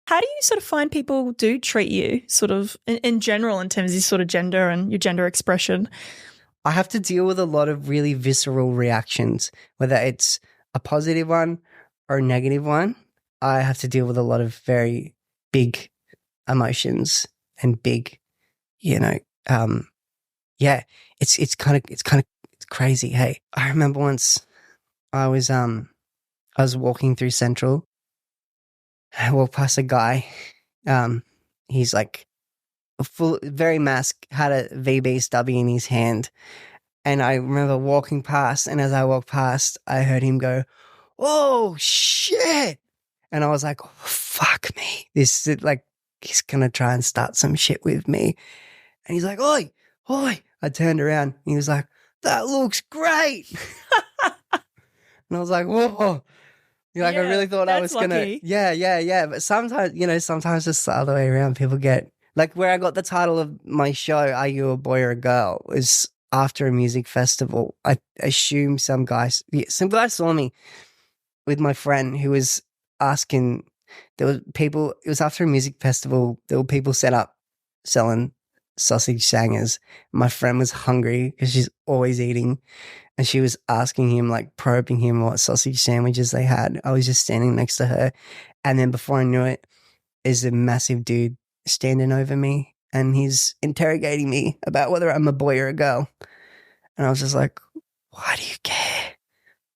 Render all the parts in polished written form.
How do you sort of find people do treat you sort of in general in terms of your sort of gender and your gender expression? I have to deal with a lot of really visceral reactions, whether it's a positive one or a negative one. I have to deal with a lot of very big emotions and big, yeah, it's crazy. Hey, I remember once I was walking through Central. I walked past a guy. He's like full, very masked, had a VB stubby in his hand. And I remember walking past, and as I walked past, I heard him go, "Oh shit!" And I was like, oh, "Fuck me! This is like he's gonna try and start some shit with me." And he's like, "Oi, oi!" I turned around, and he was like, "That looks great." And I was like, "Whoa!" Like I really thought I was lucky. Yeah. But sometimes it's the other way around. People get like where I got the title of my show, "Are You a Boy or a Girl?" was after a music festival. I assume some guys saw me with my friend who was asking. There was people. It was after a music festival. There were people set up selling sausage sangers. My friend was hungry because she's always eating. And she was asking him, like probing him what sausage sandwiches they had. I was just standing next to her. And then before I knew it, is a massive dude standing over me and he's interrogating me about whether I'm a boy or a girl. And I was just like, why do you care?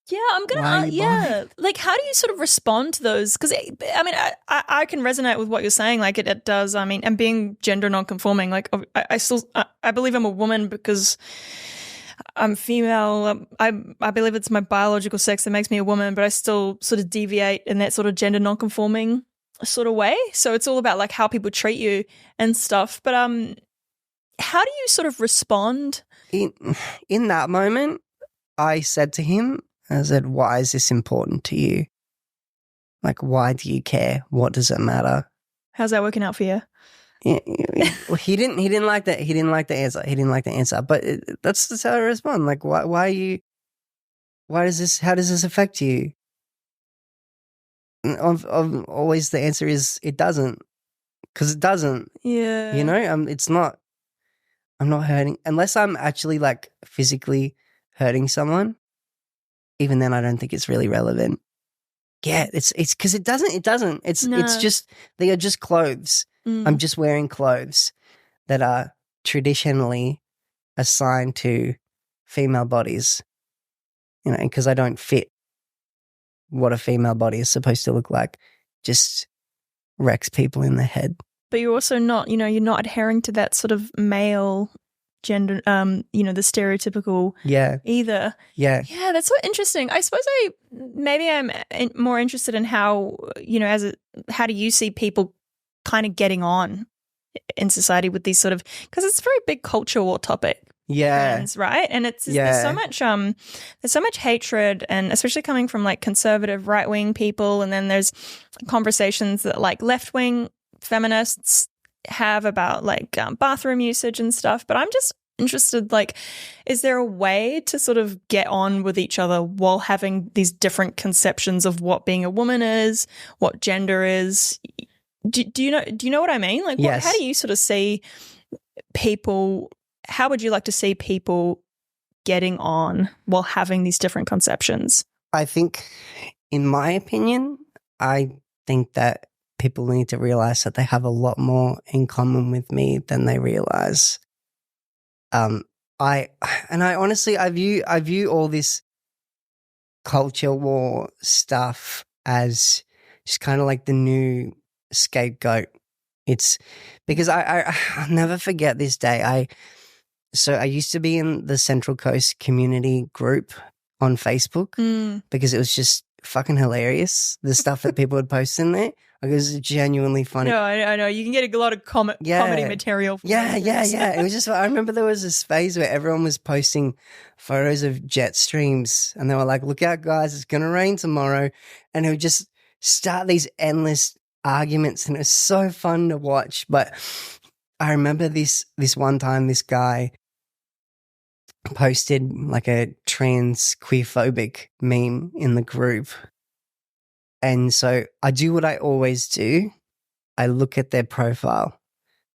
Yeah, I'm going to, like, how do you sort of respond to those? Because, I mean, I can resonate with what you're saying. Like, it does. I mean, and being gender non-conforming, like, I believe I'm a woman because I'm female. I believe it's my biological sex that makes me a woman, but I still sort of deviate in that sort of gender non-conforming sort of way. So it's all about like how people treat you and stuff. But how do you sort of respond? In that moment, I said to him, I said, "Why is this important to you? Like, why do you care? What does it matter?" How's that working out for you? Yeah, well, he didn't like that. He didn't like the answer. He didn't like the answer. But that's how I respond. Like, why are you? Why does this? How does this affect you? Always the answer is it doesn't, because it doesn't. Yeah. It's not. I'm not hurting unless I'm actually like physically hurting someone. Even then, I don't think it's really relevant. Yeah, it's because it doesn't. It's just they are just clothes. I'm just wearing clothes that are traditionally assigned to female bodies, because I don't fit what a female body is supposed to look like. Just wrecks people in the head. But you're also not, you're not adhering to that sort of male gender, the stereotypical either. Yeah. Yeah, that's so interesting. I suppose I'm more interested in how, how do you see people kind of getting on in society with these sort of, because it's a very big culture war topic. Yeah. Right? And there's so much hatred, and especially coming from like conservative right-wing people, and then there's conversations that like left-wing feminists have about like bathroom usage and stuff. But I'm just interested, like, is there a way to sort of get on with each other while having these different conceptions of what being a woman is, what gender is? Do you know what I mean? Like, yes. How do you sort of see people? How would you like to see people getting on while having these different conceptions? I think, in my opinion, I think that people need to realize that they have a lot more in common with me than they realize. I honestly view all this culture war stuff as just kind of like the new scapegoat. It's because I'll never forget this day. I used to be in the Central Coast community group on Facebook because it was just fucking hilarious, the stuff that people would post in there. Like, it was genuinely funny. No, I know. You can get a lot of comedy material. Yeah. It was just, I remember there was this phase where everyone was posting photos of jet streams and they were like, "Look out, guys, it's going to rain tomorrow." And it would just start these endless arguments, and it was so fun to watch. But I remember this one time, this guy posted like a trans queerphobic meme in the group. And so I do what I always do. I look at their profile,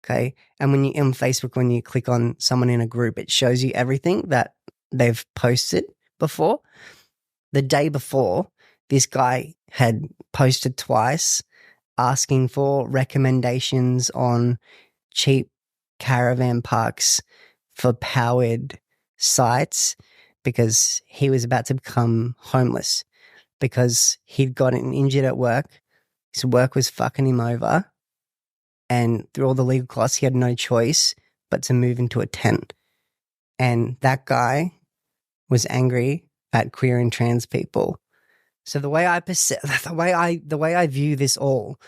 okay? And when you on Facebook, when you click on someone in a group, it shows you everything that they've posted before. The day before, this guy had posted twice asking for recommendations on cheap caravan parks for powered sites because he was about to become homeless because he'd gotten injured at work. His work was fucking him over. And through all the legal costs, he had no choice but to move into a tent. And that guy was angry at queer and trans people. So the way I view this all,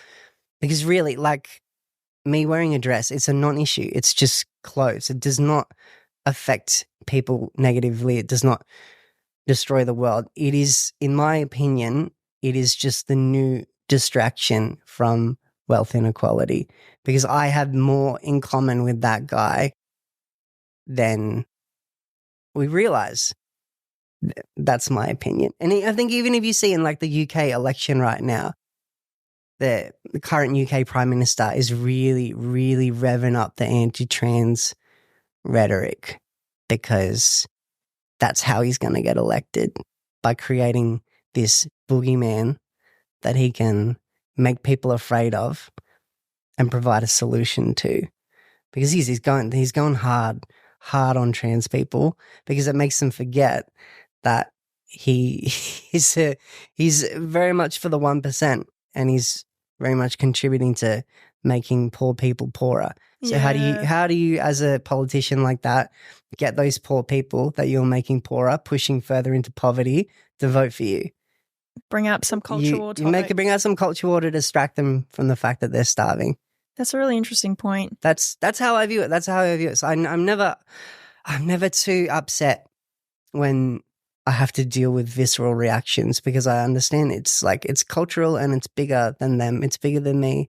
because really, like me wearing a dress, it's a non-issue. It's just clothes. It does not affect people negatively. It does not destroy the world. It is, in my opinion, it is just the new distraction from wealth inequality, because I have more in common with that guy than we realize. That's my opinion. And I think even if you see in like the UK election right now, the current UK Prime Minister is really, really revving up the anti-trans rhetoric because that's how he's going to get elected, by creating this boogeyman that he can make people afraid of and provide a solution to. Because he's going hard on trans people, because it makes them forget that he's very much for the 1%, and he's very much contributing to making poor people poorer. So how do you as a politician like that get those poor people that you're making poorer, pushing further into poverty, to vote for you? Bring up some culture war topics. Bring out some culture war to distract them from the fact that they're starving. That's a really interesting point. That's how I view it. That's how I view it. So I'm never too upset when I have to deal with visceral reactions, because I understand it's cultural and it's bigger than them. It's bigger than me.